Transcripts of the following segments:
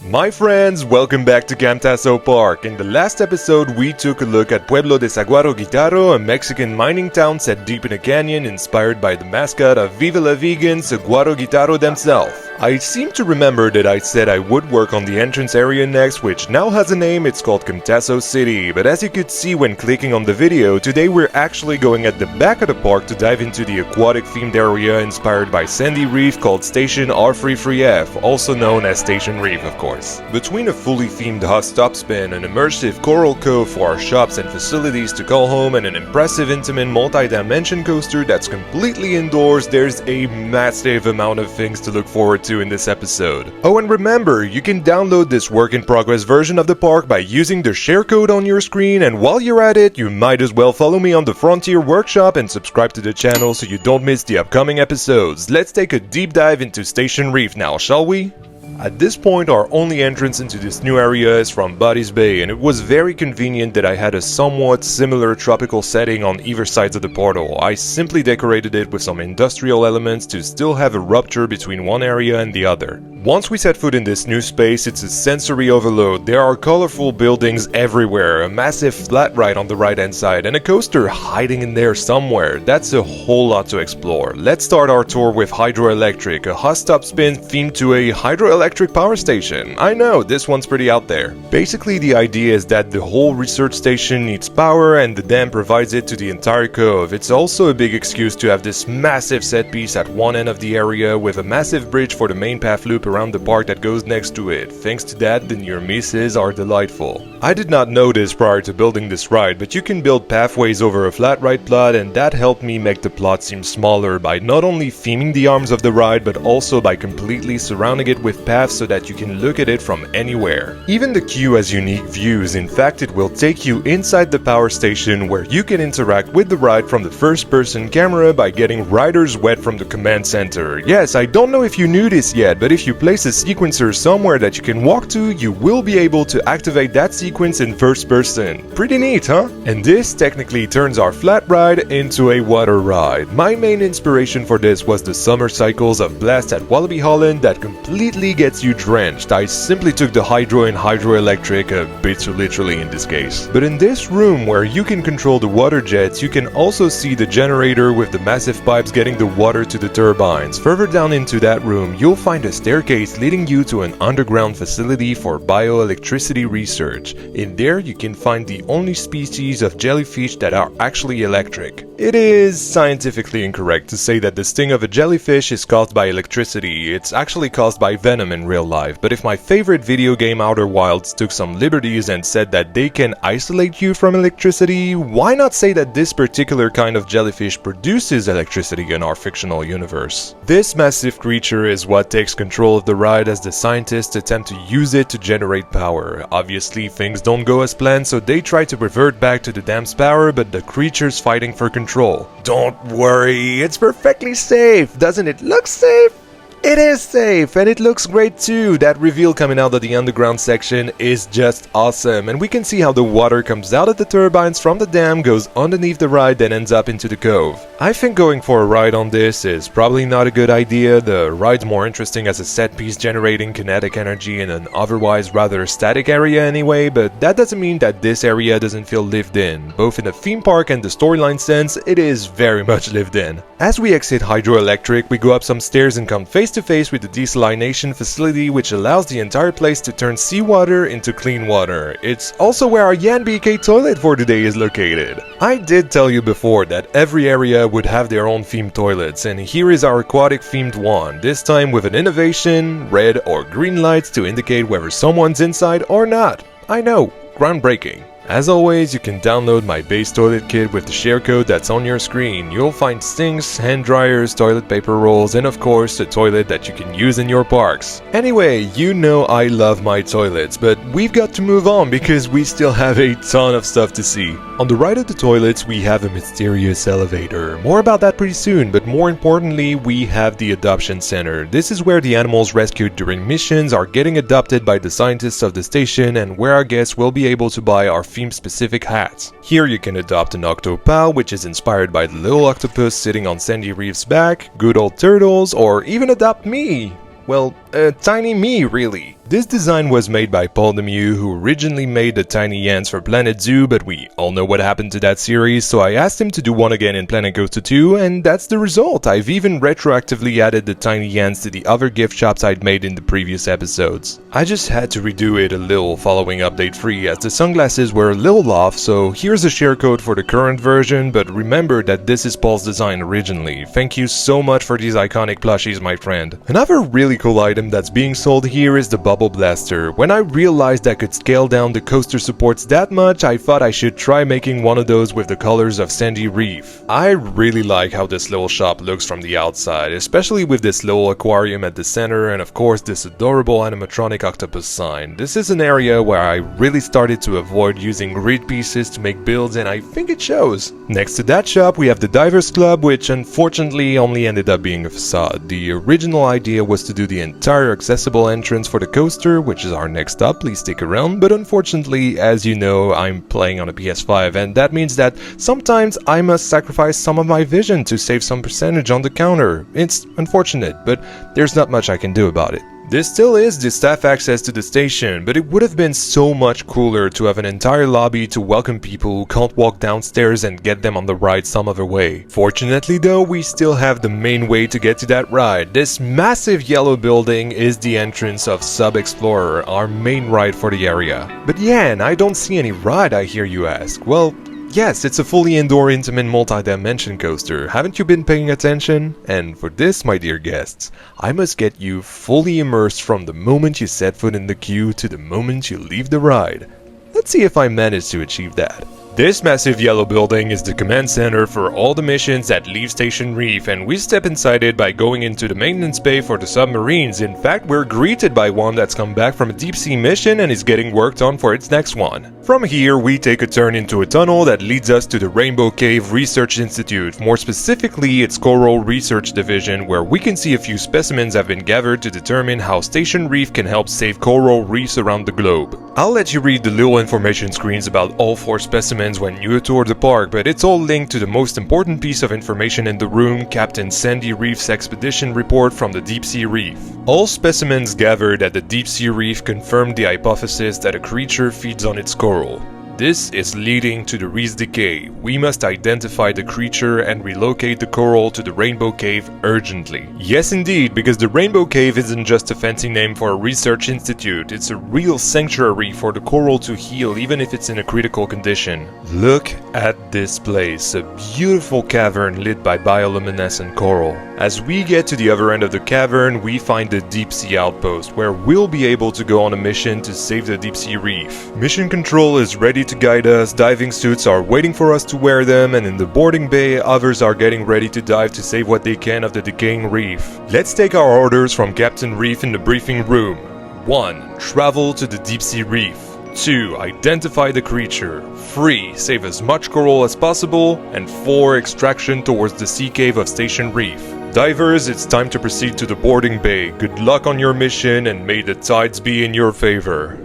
My friends, welcome back to Camtaso Park. In the last episode, we took a look at Pueblo de Saguaro Guitaro, a Mexican mining town set deep in a canyon inspired by the mascot of Viva la Vegan, Saguaro Guitaro themselves. I seem to remember that I said I would work on the entrance area next, which now has a name. It's called Camtaso City, but as you could see when clicking on the video, today we're actually going at the back of the park to dive into the aquatic themed area inspired by Sandy Reef called Station R33F, also known as Station Reef of course. Between a fully themed Huss Top Spin, an immersive coral cove for our shops and facilities to call home, and an impressive Intamin Multidimension coaster that's completely indoors, there's a massive amount of things to look forward to in this episode. Oh, and remember, you can download this work-in-progress version of the park by using the share code on your screen, and while you're at it, you might as well follow me on the Frontier Workshop and subscribe to the channel so you don't miss the upcoming episodes. Let's take a deep dive into Station Reef now, shall we? At this point, our only entrance into this new area is from Buddy's Bay, and it was very convenient that I had a somewhat similar tropical setting on either sides of the portal. I simply decorated it with some industrial elements to still have a rupture between one area and the other. Once we set foot in this new space, it's a sensory overload. There are colorful buildings everywhere, a massive flat ride on the right hand side, and a coaster hiding in there somewhere. That's a whole lot to explore. Let's start our tour with Hydroelectric, a Huss Top Spin themed to a hydroelectric power station. I know, this one's pretty out there. Basically, the idea is that the whole research station needs power and the dam provides it to the entire cove. It's also a big excuse to have this massive set piece at one end of the area with a massive bridge for the main path loop around the park that goes next to it. Thanks to that, the near misses are delightful. I did not know this prior to building this ride, but you can build pathways over a flat ride plot, and that helped me make the plot seem smaller by not only theming the arms of the ride, but also by completely surrounding it with paths so that you can look at it from anywhere. Even the queue has unique views. In fact, it will take you inside the power station where you can interact with the ride from the first-person camera by getting riders wet from the command center. Yes, I don't know if you knew this yet, but if you place a sequencer somewhere that you can walk to, you will be able to activate that sequence in first person. Pretty neat, huh? And this technically turns our flat ride into a water ride. My main inspiration for this was the summer cycles of Blast at Walibi Holland that completely gets you drenched. I simply took the hydro and hydroelectric, a bit too literally in this case. But in this room where you can control the water jets, you can also see the generator with the massive pipes getting the water to the turbines. Further down into that room, you'll find a staircase leading you to an underground facility for bioelectricity research. In there, you can find the only species of jellyfish that are actually electric. It is scientifically incorrect to say that the sting of a jellyfish is caused by electricity. It's actually caused by venom in real life, but if my favorite video game Outer Wilds took some liberties and said that they can isolate you from electricity, why not say that this particular kind of jellyfish produces electricity in our fictional universe? This massive creature is what takes control of the ride as the scientists attempt to use it to generate power. Obviously, things don't go as planned, so they try to revert back to the dam's power, but the creature's fighting for control. Don't worry, it's perfectly safe. Doesn't it look safe? It is safe, and it looks great too. That reveal coming out of the underground section is just awesome, and we can see how the water comes out of the turbines from the dam, goes underneath the ride, then ends up into the cove. I think going for a ride on this is probably not a good idea. The ride's more interesting as a set piece generating kinetic energy in an otherwise rather static area anyway, but that doesn't mean that this area doesn't feel lived in. Both in the theme park and the storyline sense, it is very much lived in. As we exit Hydroelectric, we go up some stairs and come face to face with the desalination facility, which allows the entire place to turn seawater into clean water. It's also where our YannBK Toilet for today is located. I did tell you before that every area would have their own themed toilets, and here is our aquatic themed one, this time with an innovation, red or green lights to indicate whether someone's inside or not. I know, groundbreaking. As always, you can download my base toilet kit with the share code that's on your screen. You'll find sinks, hand dryers, toilet paper rolls, and of course, a toilet that you can use in your parks. Anyway, you know I love my toilets, but we've got to move on because we still have a ton of stuff to see. On the right of the toilets, we have a mysterious elevator. More about that pretty soon, but more importantly, we have the adoption center. This is where the animals rescued during missions are getting adopted by the scientists of the station, and where our guests will be able to buy our theme-specific hats. Here you can adopt an octopal, which is inspired by the little octopus sitting on Sandy Reef's back, good old turtles, or even adopt me. Well, a tiny me, really. This design was made by Paul Lemieux, who originally made the tiny ants for Planet Zoo, but we all know what happened to that series, so I asked him to do one again in Planet Coaster 2, and that's the result. I've even retroactively added the tiny ants to the other gift shops I'd made in the previous episodes. I just had to redo it a little following update 3, as the sunglasses were a little off, so here's a share code for the current version, but remember that this is Paul's design originally. Thank you so much for these iconic plushies, my friend. Another really cool item that's being sold here is the Bubble Blaster. When I realized I could scale down the coaster supports that much, I thought I should try making one of those with the colors of Sandy Reef. I really like how this little shop looks from the outside, especially with this little aquarium at the center and of course this adorable animatronic octopus sign. This is an area where I really started to avoid using grid pieces to make builds, and I think it shows. Next to that shop we have the Divers Club, which unfortunately only ended up being a facade. The original idea was to do the entire accessible entrance for the coaster, which is our next stop, please stick around, but unfortunately, as you know, I'm playing on a PS5, and that means that sometimes I must sacrifice some of my vision to save some percentage on the counter. It's unfortunate, but there's not much I can do about it. This still is the staff access to the station, but it would have been so much cooler to have an entire lobby to welcome people who can't walk downstairs and get them on the ride some other way. Fortunately though, we still have the main way to get to that ride. This massive yellow building is the entrance of Sub Explorer, our main ride for the area. But Yann, I don't see any ride, I hear you ask. Well, yes, it's a fully indoor Intamin Multidimension coaster. Haven't you been paying attention? And for this, my dear guests, I must get you fully immersed from the moment you set foot in the queue to the moment you leave the ride. Let's see if I manage to achieve that. This massive yellow building is the command center for all the missions that leave Station Reef, and we step inside it by going into the maintenance bay for the submarines. In fact, we're greeted by one that's come back from a deep sea mission and is getting worked on for its next one. From here, we take a turn into a tunnel that leads us to the Rainbow Cave Research Institute, more specifically its Coral Research Division, where we can see a few specimens have been gathered to determine how Station Reef can help save coral reefs around the globe. I'll let you read the little information screens about all 4 specimens when you tour the park, but it's all linked to the most important piece of information in the room, Captain Sandy Reef's expedition report from the Deep Sea Reef. All specimens gathered at the Deep Sea Reef confirmed the hypothesis that a creature feeds on its coral. This is leading to the reef's decay. We must identify the creature and relocate the coral to the Rainbow Cave urgently. Yes indeed, because the Rainbow Cave isn't just a fancy name for a research institute, it's a real sanctuary for the coral to heal even if it's in a critical condition. Look at this place, a beautiful cavern lit by bioluminescent coral. As we get to the other end of the cavern, we find the Deep Sea Outpost, where we'll be able to go on a mission to save the Deep Sea Reef. Mission Control is ready to guide us, diving suits are waiting for us to wear them, and in the boarding bay, others are getting ready to dive to save what they can of the decaying reef. Let's take our orders from Captain Reef in the briefing room. 1. Travel to the Deep Sea Reef. 2. Identify the creature. 3. Save as much coral as possible. And 4. Extraction towards the sea cave of Station Reef. Divers, it's time to proceed to the boarding bay. Good luck on your mission and may the tides be in your favor.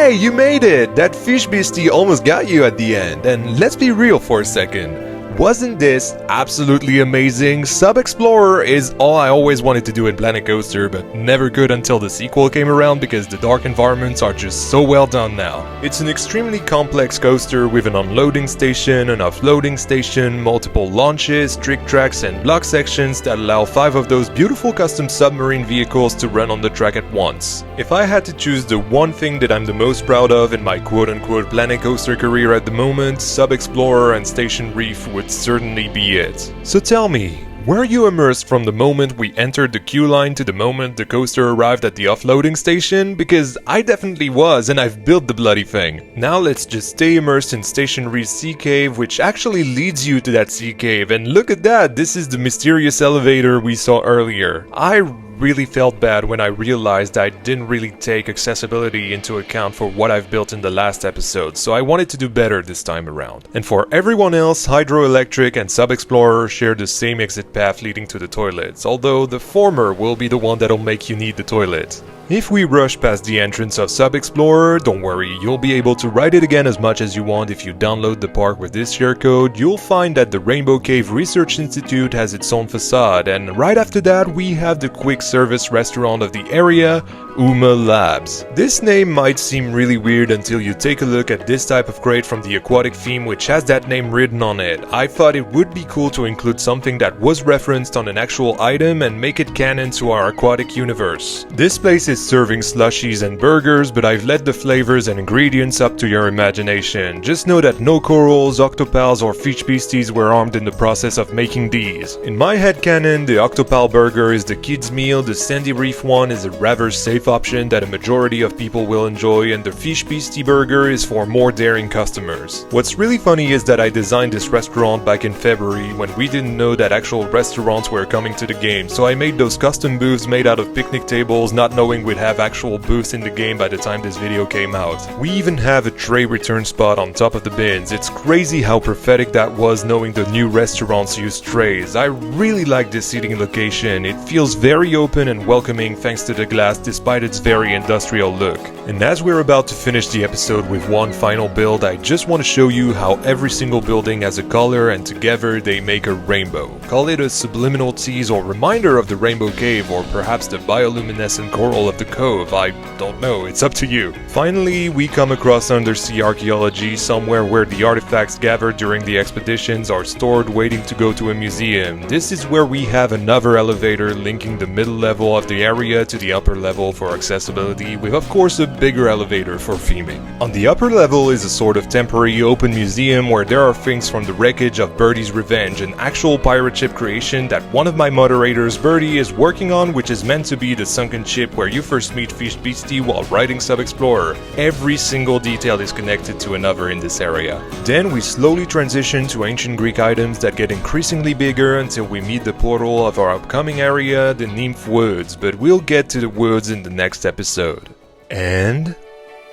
Hey, you made it! That fish beastie almost got you at the end. And let's be real for a second. Wasn't this absolutely amazing? Sub-Explorer is all I always wanted to do in Planet Coaster, but never could until the sequel came around because the dark environments are just so well done now. It's an extremely complex coaster with an unloading station, an offloading station, multiple launches, trick tracks and block sections that allow 5 of those beautiful custom submarine vehicles to run on the track at once. If I had to choose the one thing that I'm the most proud of in my quote-unquote Planet Coaster career at the moment, Sub-Explorer and Station Reef would certainly be it. So tell me, were you immersed from the moment we entered the queue line to the moment the coaster arrived at the offloading station? Because I definitely was, and I've built the bloody thing. Now let's just stay immersed in Station Reef's sea cave, which actually leads you to that sea cave. And look at that, this is the mysterious elevator we saw earlier. I really felt bad when I realized I didn't really take accessibility into account for what I've built in the last episode, so I wanted to do better this time around. And for everyone else, Hydroelectric and Sub-Explorer share the same exit path leading to the toilets, although the former will be the one that'll make you need the toilet. If we rush past the entrance of Sub-Explorer, don't worry, you'll be able to ride it again as much as you want if you download the park with this share code. You'll find that the Rainbow Cave Research Institute has its own facade, and right after that we have the quick service restaurant of the area, Ooma Labs. This name might seem really weird until you take a look at this type of crate from the aquatic theme which has that name written on it. I thought it would be cool to include something that was referenced on an actual item and make it canon to our aquatic universe. This place is serving slushies and burgers, but I've let the flavors and ingredients up to your imagination. Just know that no corals, octopals or fish beasties were harmed in the process of making these. In my headcanon, the octopal burger is the kids meal, the Sandy Reef one is a rather safe option that a majority of people will enjoy, and the fish beastie burger is for more daring customers. What's really funny is that I designed this restaurant back in February when we didn't know that actual restaurants were coming to the game, so I made those custom booths made out of picnic tables, not knowing we'd have actual booths in the game by the time this video came out. We even have a tray return spot on top of the bins. It's crazy how prophetic that was, knowing the new restaurants use trays. I really like this seating location. It feels very open and welcoming thanks to the glass despite its very industrial look. And as we're about to finish the episode with one final build, I just want to show you how every single building has a color and together they make a rainbow. Call it a subliminal tease or reminder of the Rainbow Cave, or perhaps the bioluminescent coral of the cove. I don't know, it's up to you. Finally, we come across Undersea Archeology, somewhere where the artifacts gathered during the expeditions are stored waiting to go to a museum. This is where we have another elevator linking the middle level of the area to the upper level for accessibility, with of course a bigger elevator for theming. On the upper level is a sort of temporary open museum where there are things from the wreckage of Birdie's Revenge, an actual pirate ship creation that one of my moderators, Birdie, is working on, which is meant to be the sunken ship where you first meet Fish Beastie while riding Sub-Explorer. Every single detail is connected to another in this area. Then we slowly transition to ancient Greek items that get increasingly bigger until we meet the portal of our upcoming area, the Nymph Woods, but we'll get to the woods in the next episode. And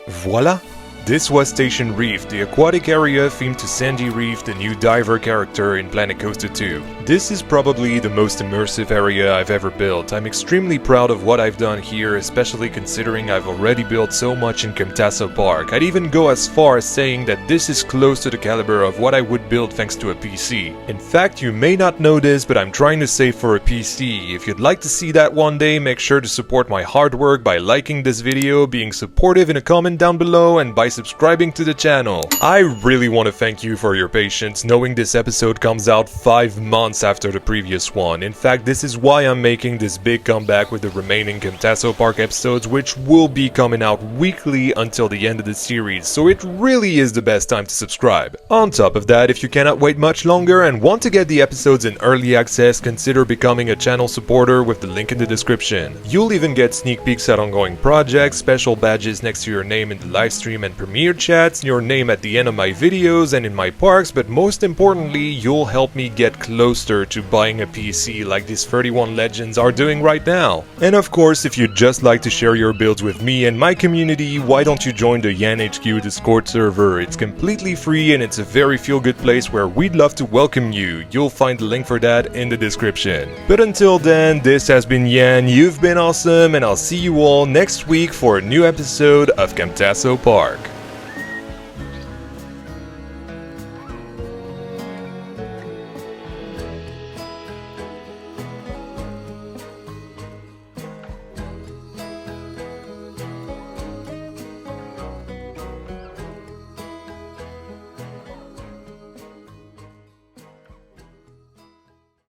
voila! This was Station Reef, the aquatic area themed to Sandy Reef, the new diver character in Planet Coaster 2. This is probably the most immersive area I've ever built. I'm extremely proud of what I've done here, especially considering I've already built so much in Camtaso Park. I'd even go as far as saying that this is close to the caliber of what I would build thanks to a PC. In fact, you may not know this, but I'm trying to save for a PC. If you'd like to see that one day, make sure to support my hard work by liking this video, being supportive in a comment down below, and by subscribing to the channel. I really want to thank you for your patience, knowing this episode comes out 5 months after the previous one. In fact, this is why I'm making this big comeback with the remaining Camtaso Park episodes, which will be coming out weekly until the end of the series, so it really is the best time to subscribe. On top of that, if you cannot wait much longer and want to get the episodes in early access, consider becoming a channel supporter with the link in the description. You'll even get sneak peeks at ongoing projects, special badges next to your name in the livestream and premiere chats, your name at the end of my videos and in my parks, but most importantly, you'll help me get close register to buying a PC like these 31 legends are doing right now. And of course, if you'd just like to share your builds with me and my community, why don't you join the YannHQ Discord server? It's completely free and it's a very feel-good place where we'd love to welcome you. You'll find the link for that in the description. But until then, this has been Yann, you've been awesome, and I'll see you all next week for a new episode of Camtaso Park.